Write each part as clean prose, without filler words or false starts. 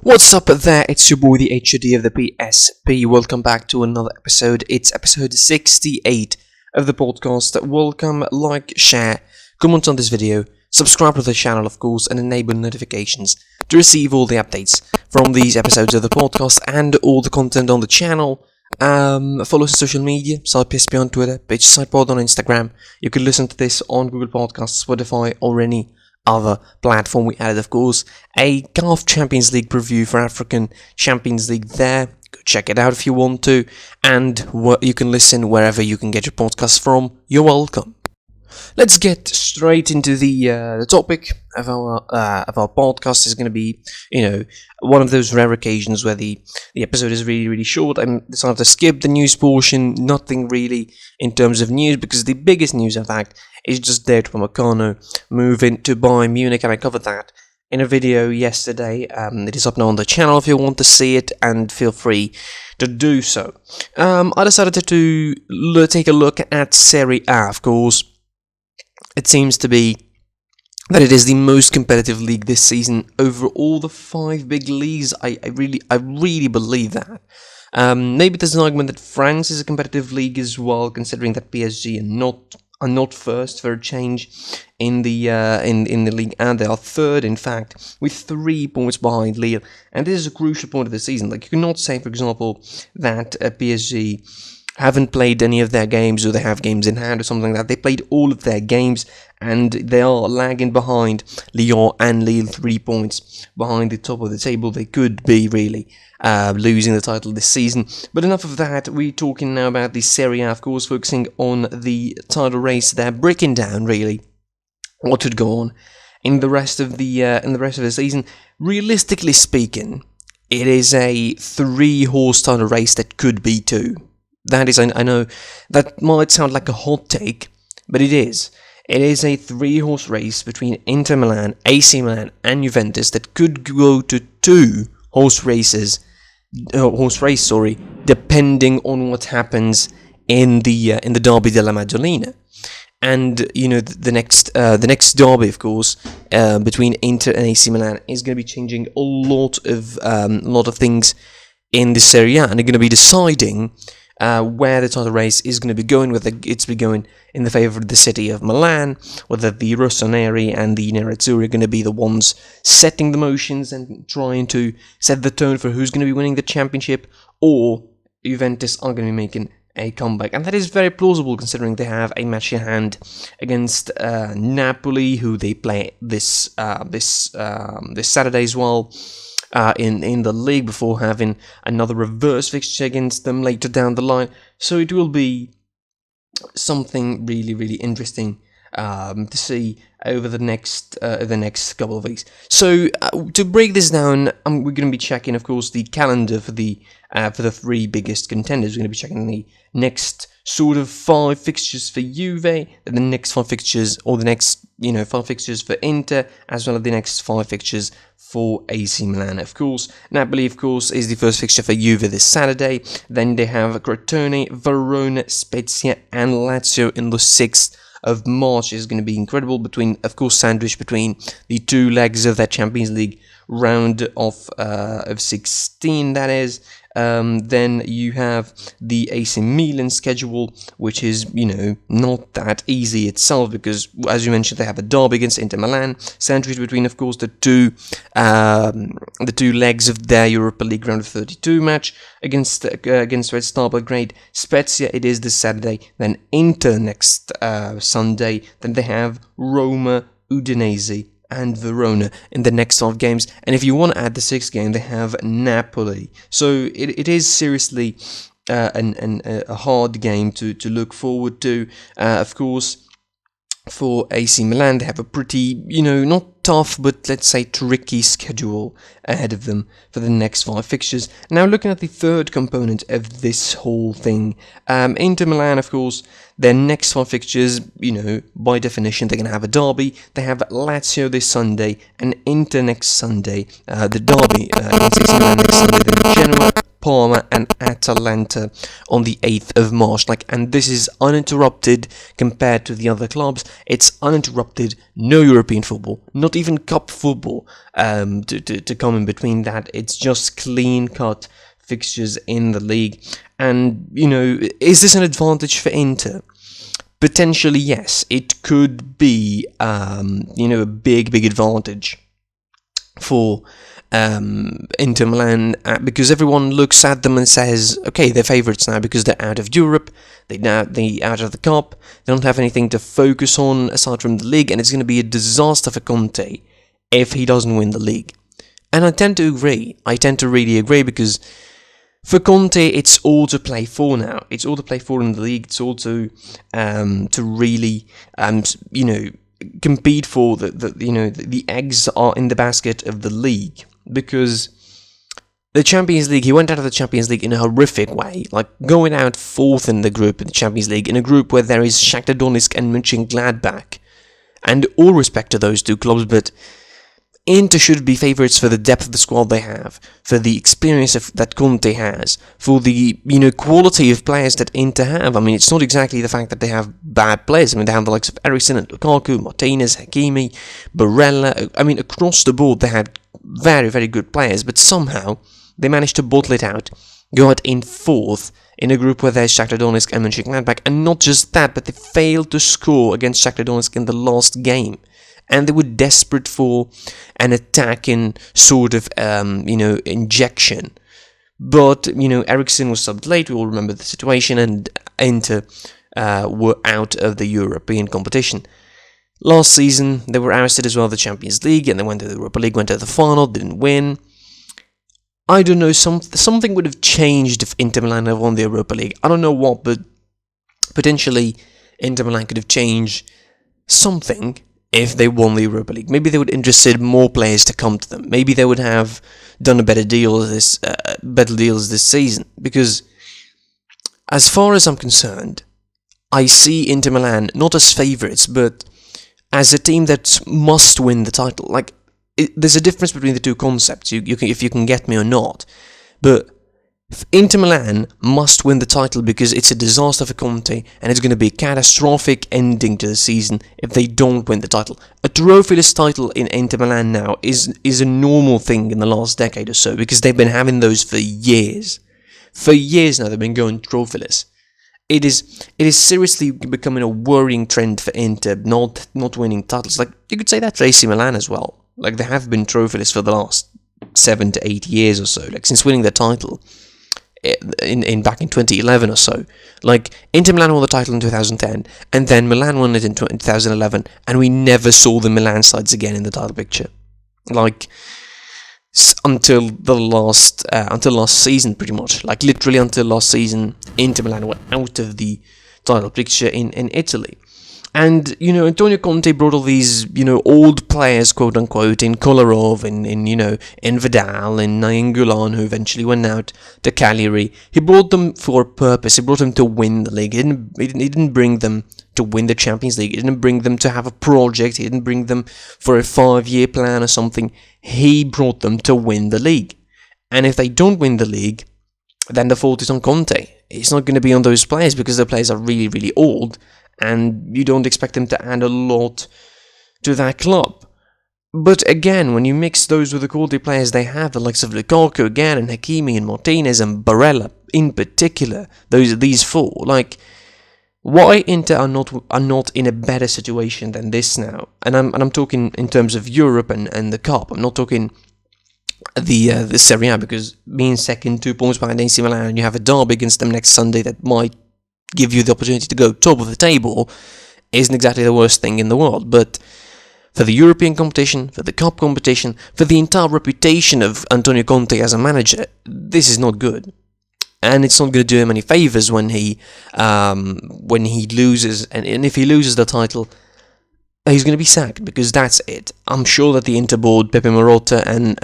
What's up there? It's your boy the HOD of the PSP. Welcome back to another episode. It's episode 68 of the podcast. Welcome, like, share, comment on this video, subscribe to the channel of course, and enable notifications to receive all the updates from these episodes of the podcast and all the content on the channel. Follow us on social media, SerieA on Twitter, Pitch SidePod on Instagram. You can listen to this on Google Podcasts, Spotify, or any other platform. We added, of course, a CAF Champions League preview for African Champions League there. Go check it out if you want to, and you can listen wherever you can get your podcasts from. You're welcome. Let's get straight into the topic of our podcast. Is going to be, one of those rare occasions where the episode is really short. I decided to skip the news portion. Nothing really in terms of news, because the biggest news, in fact, is just David Upamecano moving to Bayern Munich, and I covered that in a video yesterday. It is up now on the channel if you want to see it, and feel free to do so. I decided to take a look at Serie A, of course. It seems to be that it is the most competitive league this season over all the 5 big leagues. I really believe that. Maybe there's an argument that France is a competitive league as well, considering that PSG are not first for a change in the league, and they are third, in fact, with 3 points behind Lille. And this is a crucial point of the season. Like, you cannot say, for example, that PSG haven't played any of their games, or they have games in hand or something like that. They played all of their games, and they are lagging behind Lyon and Lille, 3 points behind the top of the table. They could be really losing the title this season. But enough of that. We're talking now about the Serie A, of course, focusing on the title race. They're breaking down really what would go on in the rest of the season. Realistically speaking, it is a 3-horse title race that could be 2. That is, I know that might sound like a hot take, but it is. It is a 3-horse race between Inter Milan, AC Milan, and Juventus that could go to 2-horse race, depending on what happens in the Derby della Madonnina. And the next derby, of course, between Inter and AC Milan is going to be changing a lot of things in the Serie A, and they're going to be deciding where the title race is going to be going, whether it's be going in the favour of the city of Milan, whether the Rossoneri and the Nerazzurri are going to be the ones setting the motions and trying to set the tone for who's going to be winning the championship, or Juventus are going to be making a comeback. And that is very plausible, considering they have a match in hand against Napoli, who they play this Saturday as well. In the league, before having another reverse fixture against them later down the line. So it will be something really interesting to see over the next couple of weeks. So to break this down, we're going to be checking, of course, the calendar for the 3 biggest contenders. We're going to be checking the next sort of 5 fixtures for Juve, then the next 5 fixtures, or the next 5 fixtures for Inter, as well as the next 5 fixtures for AC Milan, of course. Napoli, of course, is the first fixture for Juve this Saturday. Then they have Crotone, Verona, Spezia, and Lazio in the 6th of March. Is going to be incredible, sandwiched between the 2 legs of that Champions League round of 16, that is. Then you have the AC Milan schedule, which is, not that easy itself, because, as you mentioned, they have a derby against Inter Milan, sandwiched between, of course, the two legs of their Europa League round of 32 match against Red Star Belgrade. Spezia, it is this Saturday. Then Inter next Sunday. Then they have Roma, Udinese, and Verona in the next 5 games. And if you want to add the 6th game, they have Napoli. So it is seriously a hard game to look forward to. Of course, for AC Milan, they have a pretty, not tough, but let's say tricky schedule ahead of them for the next 5 fixtures. Now, looking at the third component of this whole thing, Inter Milan, of course, their next 5 fixtures, by definition, they're going to have a derby. They have Lazio this Sunday and Inter next Sunday. The derby against AC Milan next Sunday, then Genoa Parma and Atalanta on the 8th of March. And this is uninterrupted compared to the other clubs. It's uninterrupted, no European football, not even cup football to come in between that. It's just clean-cut fixtures in the league. And, is this an advantage for Inter? Potentially, yes. It could be, a big advantage for Inter Milan, because everyone looks at them and says, okay, they're favourites now because they're out of Europe, they're out of the cup, they don't have anything to focus on aside from the league, and it's going to be a disaster for Conte if he doesn't win the league. And I tend to agree. I tend to really agree, because for Conte, it's all to play for now. It's all to play for in the league. It's all to really, compete for the eggs are in the basket of the league, because the Champions League, he went out of the Champions League in a horrific way, going out 4th in the group in the Champions League, in a group where there is Shakhtar Donetsk and Mönchengladbach, and all respect to those two clubs, but Inter should be favourites for the depth of the squad they have, for the experience that Conte has, for the quality of players that Inter have. I mean, it's not exactly the fact that they have bad players. I mean, they have the likes of Eriksen and Lukaku, Martinez, Hakimi, Barella. I mean, across the board, they had very, very good players, but somehow they managed to bottle it out, go out in 4th in a group where there's Shakhtar Donetsk and Mönchengladbach, and not just that, but they failed to score against Shakhtar Donetsk in the last game. And they were desperate for an attacking sort of, injection. But, Eriksen was subbed late, we all remember the situation, and Inter were out of the European competition. Last season, they were ousted as well of the Champions League, and they went to the Europa League, went to the final, didn't win. I don't know, something would have changed if Inter Milan had won the Europa League. I don't know what, but potentially Inter Milan could have changed something if they won the Europa League. Maybe they would have interested more players to come to them. Maybe they would have done a better deals this season. Because, as far as I'm concerned, I see Inter Milan not as favourites, but as a team that must win the title. There's a difference between the two concepts, if you can get me or not. But Inter Milan must win the title because it's a disaster for Conte, and it's going to be a catastrophic ending to the season if they don't win the title. A trophyless title in Inter Milan now is a normal thing in the last decade or so, because they've been having those for years. For years now they've been going trophyless. It is seriously becoming a worrying trend for Inter not winning titles. You could say that for AC Milan as well. They have been trophyless for the last 7 to 8 years or so, since winning the title back in 2011 or so. Inter Milan won the title in 2010, and then Milan won it in 2011, and we never saw the Milan sides again in the title picture. Until last season, pretty much. Literally until last season, Inter Milan were out of the title picture in Italy. And, Antonio Conte brought all these, old players, quote-unquote, in Kolarov, in Vidal, in Nainggolan, who eventually went out to Cagliari. He brought them for a purpose. He brought them to win the league. He didn't bring them to win the Champions League. He didn't bring them to have a project. He didn't bring them for a 5-year plan or something. He brought them to win the league. And if they don't win the league, then the fault is on Conte. It's not going to be on those players, because the players are really, really old, and you don't expect them to add a lot to that club. But again, when you mix those with the quality players they have, the likes of Lukaku again, and Hakimi, and Martinez, and Barella in particular, these four, why Inter are not in a better situation than this now? And I'm talking in terms of Europe and the Cup. I'm not talking the Serie A, because being second, 2 points behind AC Milan, and you have a derby against them next Sunday that might give you the opportunity to go top of the table, isn't exactly the worst thing in the world. But for the European competition, for the Cup competition, for the entire reputation of Antonio Conte as a manager, this is not good. And it's not going to do him any favours when he loses, and if he loses the title, he's going to be sacked, because that's it. I'm sure that the Inter board, Pepe Marotta, and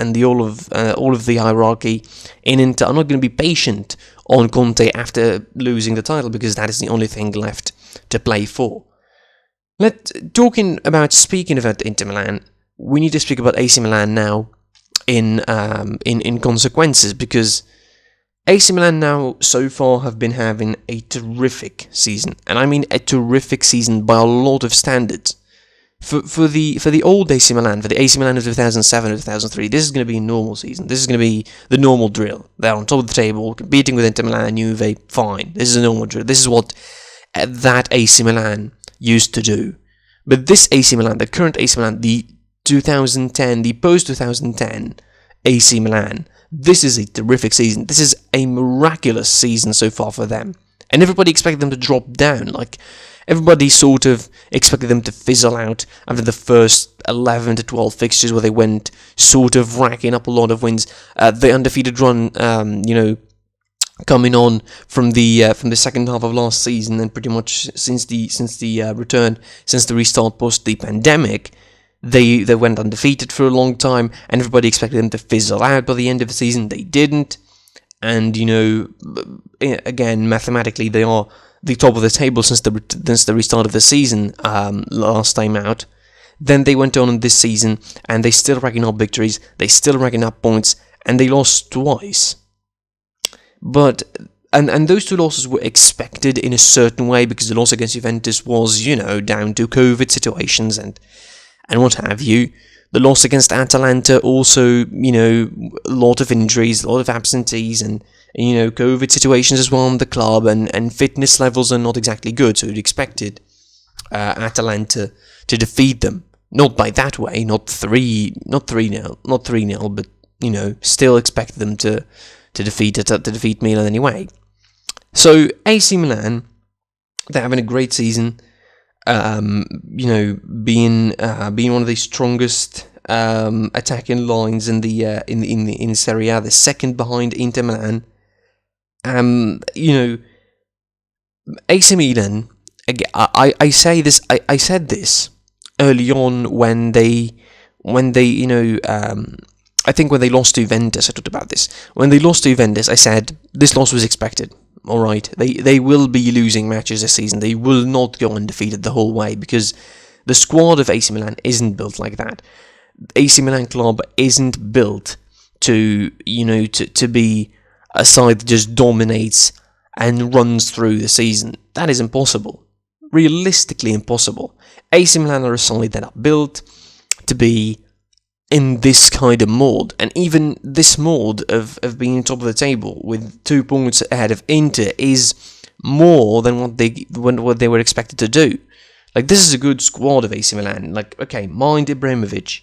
all of the hierarchy in Inter are not going to be patient on Conte after losing the title, because that is the only thing left to play for. Speaking about Inter Milan, we need to speak about AC Milan now in consequences, because AC Milan now so far have been having a terrific season, and I mean a terrific season by a lot of standards. For the old AC Milan, for the AC Milan of 2007 or 2003, this is going to be a normal season. This is going to be the normal drill. They're on top of the table, competing with Inter Milan and Juve. Fine, this is a normal drill. This is what that AC Milan used to do. But this AC Milan, the current AC Milan, the 2010, the post-2010 AC Milan, this is a terrific season. This is a miraculous season so far for them. And everybody expected them to drop down. Like, everybody sort of expected them to fizzle out after the first 11 to 12 fixtures where they went sort of racking up a lot of wins. The undefeated run, coming on from the second half of last season, and pretty much since the restart post the pandemic, they went undefeated for a long time, and everybody expected them to fizzle out by the end of the season. They didn't, and again, mathematically they are the top of the table since the restart of the season last time out. Then they went on in this season, and they still racking up victories, they still racking up points, and they lost twice. But and those two losses were expected in a certain way, because the loss against Juventus was, down to COVID situations and what have you. The loss against Atalanta also, a lot of injuries, a lot of absentees, and COVID situations as well in the club, and fitness levels are not exactly good, so you'd expected Atalanta to defeat them. Not by that way, not 3-0, but still expected them to defeat Milan anyway. So AC Milan, they're having a great season. Being one of the strongest attacking lines in the Serie A, the second behind Inter Milan. AC Milan. Again, I say this. I said this early on when they I think when they lost to Juventus, I talked about this. When they lost to Juventus, I said this loss was expected. All right, they will be losing matches this season. They will not go undefeated the whole way, because the squad of AC Milan isn't built like that. AC Milan club isn't built to be a side that just dominates and runs through the season. That is impossible. Realistically impossible. AC Milan are a side that are built to be in this kind of mold, and even this mold of being top of the table with 2 points ahead of Inter is more than what they were expected to do. Like, this is a good squad of AC Milan. Like, okay, mind Ibrahimovic,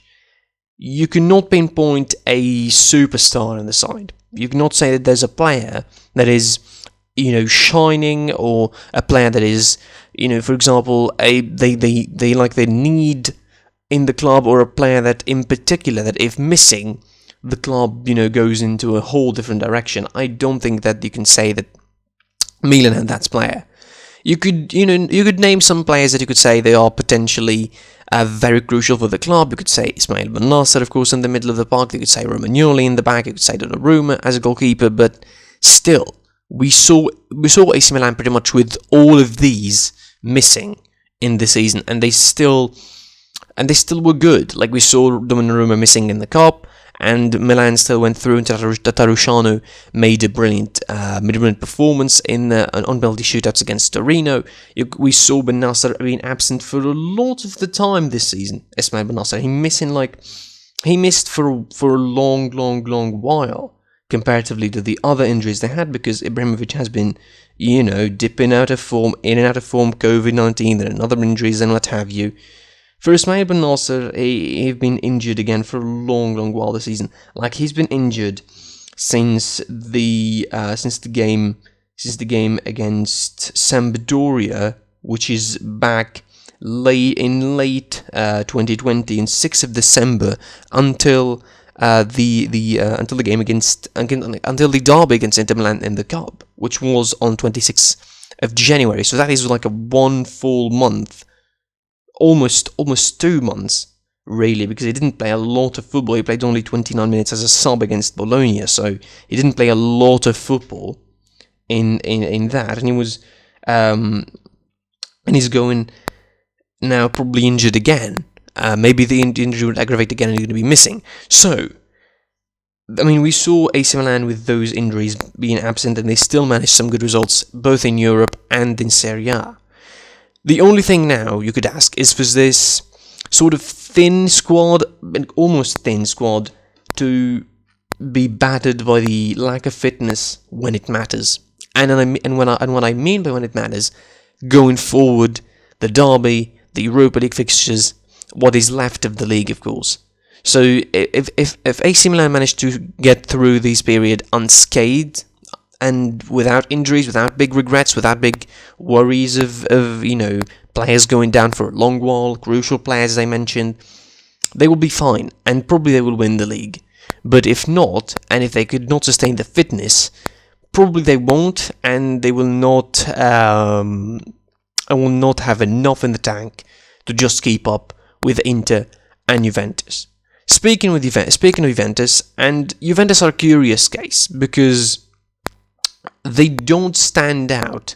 you cannot pinpoint a superstar on the side. You cannot say that there's a player that is shining, or a player that is for example they need in the club, or a player that in particular that if missing, the club goes into a whole different direction. I don't think that you can say that Milan had that player. You could name some players that you could say they are potentially very crucial for the club. You could say Ismail Ben Nasser, of course, in the middle of the park. You could say Romagnoli in the back. You could say Donnarumma as a goalkeeper. But still, we saw AC Milan pretty much with all of these missing in the season, and they still were good. Like, we saw Donnarumma missing in the cup, and Milan still went through, and Tatarusanu made a brilliant performance in on penalty shootouts against Torino. We saw Ben Nasser being absent for a lot of the time this season. Ismail Ben Nasser, he missed for a long while comparatively to the other injuries they had, because Ibrahimovic has been dipping out of form, in and out of form, COVID-19, then another injuries and what have you. For Ismail Ben Nasser, he's been injured again for a long while this season. Like, he's been injured since the game against Sampdoria, which is back late 2020, in 6th of December, until the derby against Inter Milan in the Cup, which was on 26th of January. So that is like a 1 full month. Almost 2 months, really, because he didn't play a lot of football. He played only 29 minutes as a sub against Bologna, so he didn't play a lot of football in that, and he was and he's going now probably injured again. Maybe the injury would aggravate again, and he's going to be missing. So I mean, we saw AC Milan with those injuries being absent, and they still managed some good results, both in Europe and in Serie A. The only thing now you could ask is, was this sort of thin squad, almost thin squad, to be battered by the lack of fitness when it matters? And what I mean by when it matters, going forward, the derby, the Europa League fixtures, what is left of the league, of course. So if AC Milan managed to get through this period unscathed and without injuries, without big regrets, without big worries of players going down for a long while, crucial players as I mentioned, they will be fine and probably they will win the league. But if not, and if they could not sustain the fitness, probably they won't, and they will not have enough in the tank to just keep up with Inter and Juventus. Speaking of Juventus, and Juventus are a curious case because they don't stand out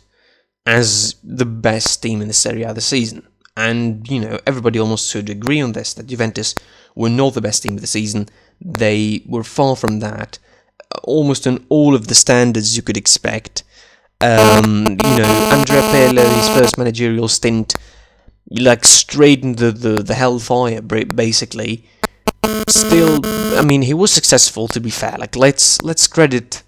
as the best team in the Serie A this season. And, everybody almost should agree on this, that Juventus were not the best team of the season. They were far from that, almost on all of the standards you could expect. Andrea Pirlo, his first managerial stint, straight into the hellfire, basically. Still, I mean, he was successful, to be fair. Let's credit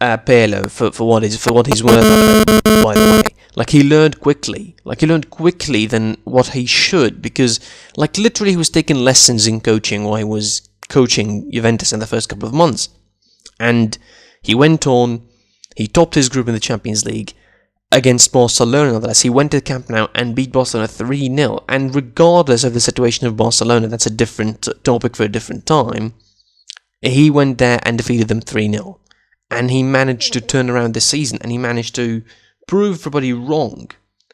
Pirlo for what he's worth, by the way. He learned quickly. He learned quickly than what he should, because, literally he was taking lessons in coaching while he was coaching Juventus in the first couple of months. And he went on, he topped his group in the Champions League against Barcelona. Nonetheless, he went to the Camp Nou and beat Barcelona 3-0. And regardless of the situation of Barcelona, that's a different topic for a different time, he went there and defeated them 3-0. And he managed to turn around this season, and he managed to prove everybody wrong.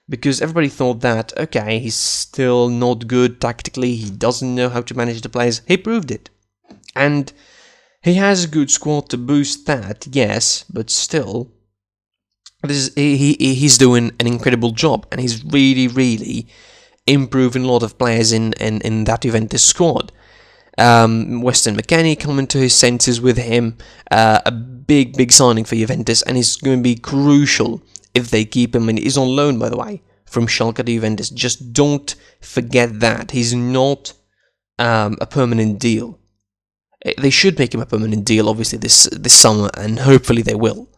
Because everybody thought that, okay, he's still not good tactically, he doesn't know how to manage the players. He proved it. And he has a good squad to boost that, yes, but still, he's doing an incredible job, and he's really improving a lot of players in that Juventus squad. Weston McKennie coming to his senses with him, a big signing for Juventus, and he's going to be crucial if they keep him. And he's on loan, by the way, from Schalke to Juventus. Just don't forget that. He's not a permanent deal. They should make him a permanent deal, obviously, this summer, and hopefully they will.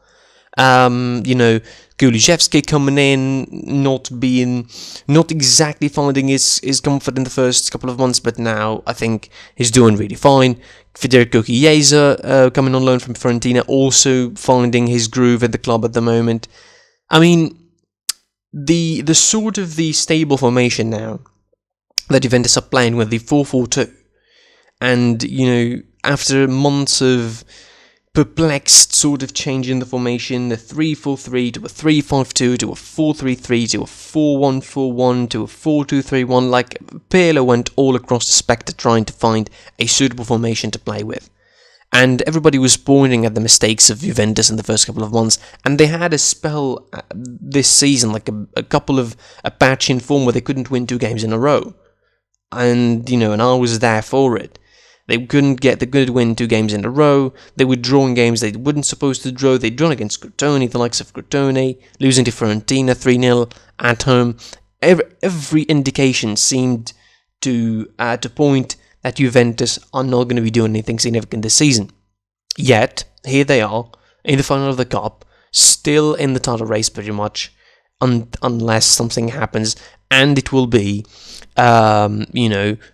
Kulusevski coming in, not exactly finding his comfort in the first couple of months, but now I think he's doing really fine. Federico Chiesa coming on loan from Fiorentina, also finding his groove at the club at the moment. I mean, the sort of the stable formation now that Juventus are playing with, the 4-4-2, and after months of perplexed sort of change in the formation, the 3-4-3 to a 3-5-2 to a 4-3-3 to a 4-1-4-1 to a 4-2-3-1, Pirlo went all across the spectre trying to find a suitable formation to play with. And everybody was pointing at the mistakes of Juventus in the first couple of months, and they had a spell this season, a patch in form where they couldn't win 2 games in a row. And I was there for it. They couldn't win 2 games in a row. They were drawing games they weren't supposed to draw. They'd drawn against Crotone, the likes of Crotone, losing to Fiorentina 3-0 at home. Every indication seemed to point that Juventus are not going to be doing anything significant this season. Yet, here they are, in the final of the Cup, still in the title race pretty much, unless something happens, and it will be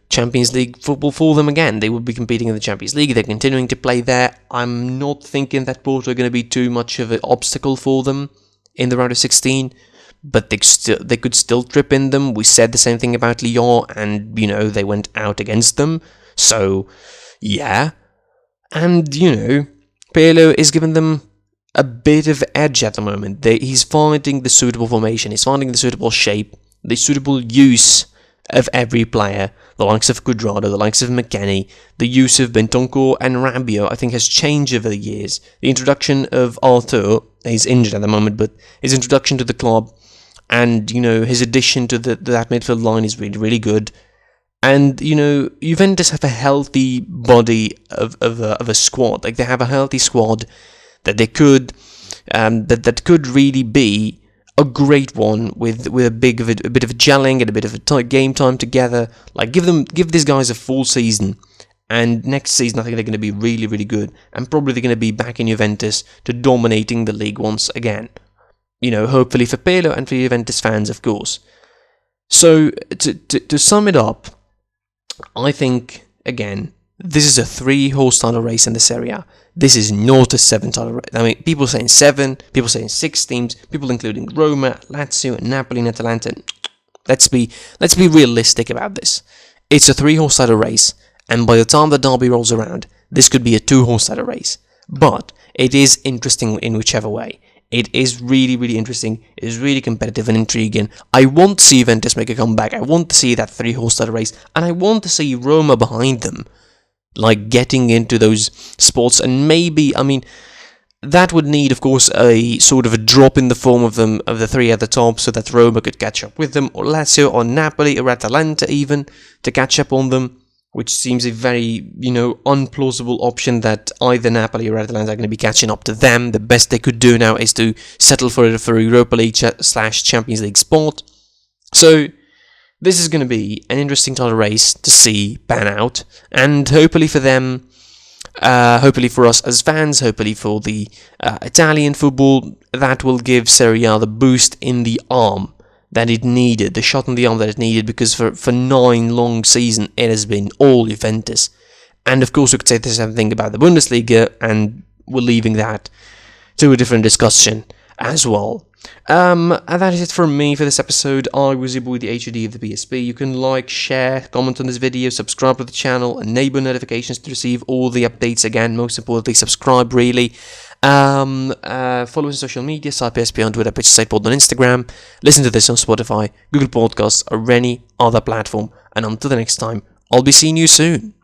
Champions League football for them again. They will be competing in the Champions League. They're continuing to play there. I'm not thinking that Porto are going to be too much of an obstacle for them in the round of 16, but they could still trip in them. We said the same thing about Lyon, and they went out against them. So yeah, and Pirlo is giving them a bit of edge at the moment. He's finding the suitable formation. He's finding the suitable shape, the suitable use of every player, the likes of Cuadrado, the likes of McKennie, the use of Bentancur and Rabiot, I think has changed over the years. The introduction of Arthur, he's injured at the moment, but his introduction to the club and, his addition to that midfield line is really, really good. And, Juventus have a healthy body of a squad. Like, they have a healthy squad that they could, that could really be a great one with a bit of a gelling and a bit of a game time together. Like, give these guys a full season, and next season I think they're going to be really, really good, and probably they're going to be back in Juventus to dominating the league once again. Hopefully for Pirlo and for Juventus fans, of course. So to sum it up, I think, again, this is a 3-horse title race in the Serie A. This is not a 7 title race. I mean, people saying 7, people saying 6 teams, people including Roma, Lazio, Napoli, and Atalanta. Let's be realistic about this. It's a 3-horse title race, and by the time the derby rolls around, this could be a 2-horse title race. But it is interesting in whichever way. It is really, really interesting. It is really competitive and intriguing. I want to see Juventus make a comeback. I want to see that 3-horse title race. And I want to see Roma behind them, like, getting into those spots. And maybe, that would need, of course, a sort of a drop in the form of the 3 at the top, so that Roma could catch up with them, or Lazio, or Napoli, or Atalanta even, to catch up on them. Which seems a very, unplausible option that either Napoli or Atalanta are going to be catching up to them. The best they could do now is to settle for a Europa League / Champions League spot. So, this is going to be an interesting title race to see pan out. And hopefully for them, hopefully for us as fans, hopefully for the Italian football, that will give Serie A the boost in the arm that it needed, the shot in the arm that it needed, because for 9 long seasons it has been all Juventus. And of course we could say the same thing about the Bundesliga, and we're leaving that to a different discussion as well. And that is it from me for this episode. I was your boy, the HOD of the PSP. You can like, share, comment on this video, subscribe to the channel, enable notifications to receive all the updates. Again, most importantly, subscribe really. Follow us on social media, SerieA on Twitter, Pitch Sidepod on Instagram. Listen to this on Spotify, Google Podcasts, or any other platform. And until the next time, I'll be seeing you soon.